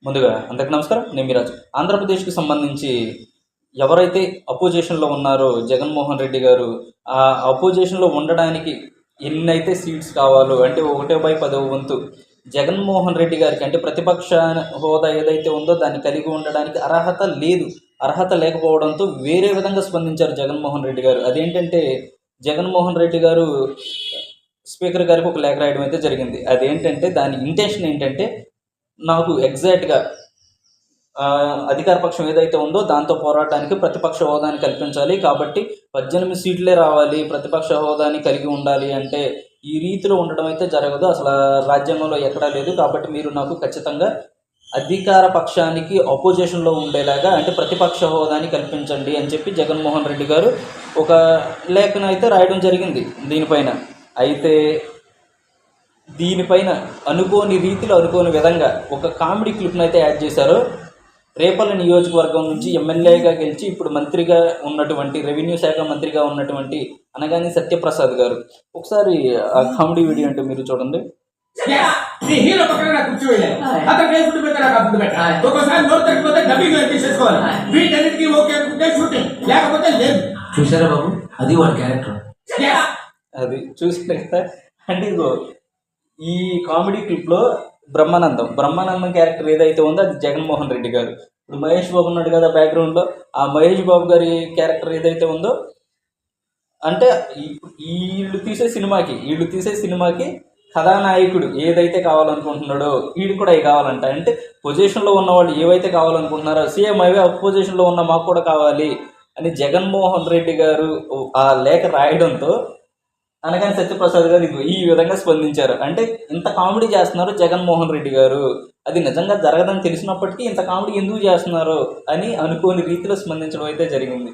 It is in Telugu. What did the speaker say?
ముందుగా అందరికి నమస్కారం. నేను మీరాజు. ఆంధ్రప్రదేశ్కి సంబంధించి ఎవరైతే అపోజిషన్లో ఉన్నారో జగన్మోహన్ రెడ్డి గారు, ఆ అపోజిషన్లో ఉండడానికి ఎన్నైతే సీట్స్ కావాలో అంటే 1/10 వంతు జగన్మోహన్ రెడ్డి గారికి అంటే ప్రతిపక్ష హోదా ఏదైతే ఉందో దాన్ని కలిగి ఉండడానికి అర్హత లేదు. అర్హత లేకపోవడంతో వేరే విధంగా స్పందించారు జగన్మోహన్ రెడ్డి గారు. అదేంటంటే జగన్మోహన్ రెడ్డి గారు స్పీకర్ గారికి ఒక లేఖ రాయడం అయితే జరిగింది. అదేంటంటే దాని ఇంటెన్షన్ ఏంటంటే, నాకు ఎగ్జాక్ట్గా అధికార పక్షం ఏదైతే ఉందో దాంతో పోరాటానికి ప్రతిపక్ష హోదాని కల్పించాలి. కాబట్టి 18 సీట్లే రావాలి, ప్రతిపక్ష హోదాని కలిగి ఉండాలి అంటే ఈ రీతిలో ఉండడం అయితే జరగదు. అసలు రాజ్యాంగంలో ఎక్కడా లేదు. కాబట్టి మీరు నాకు ఖచ్చితంగా అధికార పక్షానికి అపోజిషన్లో ఉండేలాగా అంటే ప్రతిపక్ష హోదాని కల్పించండి అని చెప్పి జగన్మోహన్ రెడ్డి గారు ఒక లేఖను అయితే రాయడం జరిగింది దీనిపైన. అయితే దీనిపైన అనుకోని రీతిలో అనుకోని విధంగా ఒక కామెడీ క్లిప్ను అయితే యాడ్ చేశారు. రేపల్లి నియోజకవర్గం నుంచి ఎమ్మెల్యేగా గెలిచి ఇప్పుడు మంత్రిగా ఉన్నటువంటి రెవెన్యూ శాఖ మంత్రిగా ఉన్నటువంటి అనగాని సత్యప్రసాద్ గారు. ఒకసారి ఆ కామెడీ వీడియో అంటే మీరు చూడండి. చూసారా బాబు, అది వాడి క్యారెక్టర్. అది చూసిన కదా అంటే ఇదిగో ఈ కామెడీ క్లిప్లో బ్రహ్మానందం క్యారెక్టర్ ఏదైతే ఉందో అది జగన్మోహన్ రెడ్డి గారు. ఇప్పుడు మహేష్ బాబు ఉన్నాడు కదా బ్యాక్గ్రౌండ్లో, ఆ మహేష్ బాబు గారి క్యారెక్టర్ ఏదైతే ఉందో అంటే వీళ్ళు తీసే సినిమాకి కథానాయకుడు ఏదైతే కావాలనుకుంటున్నాడో వీడు కూడా అవి కావాలంట. అంటే పొజిషన్లో ఉన్నవాళ్ళు ఏవైతే కావాలనుకుంటున్నారో సేమ్ అవే అపోజిషన్లో ఉన్న మాకు కూడా కావాలి అని జగన్మోహన్ రెడ్డి గారు ఆ లేఖ రాయడంతో అనగాని సత్యప్రసాద్ గారు ఈ విధంగా స్పందించారు. అంటే ఇంత కామెడీ చేస్తున్నారు జగన్మోహన్ రెడ్డి గారు, అది నిజంగా జరగదని తెలిసినప్పటికీ ఇంత కామెడీ ఎందుకు చేస్తున్నారు అని అనుకోని రీతిలో స్పందించడం అయితే జరిగింది.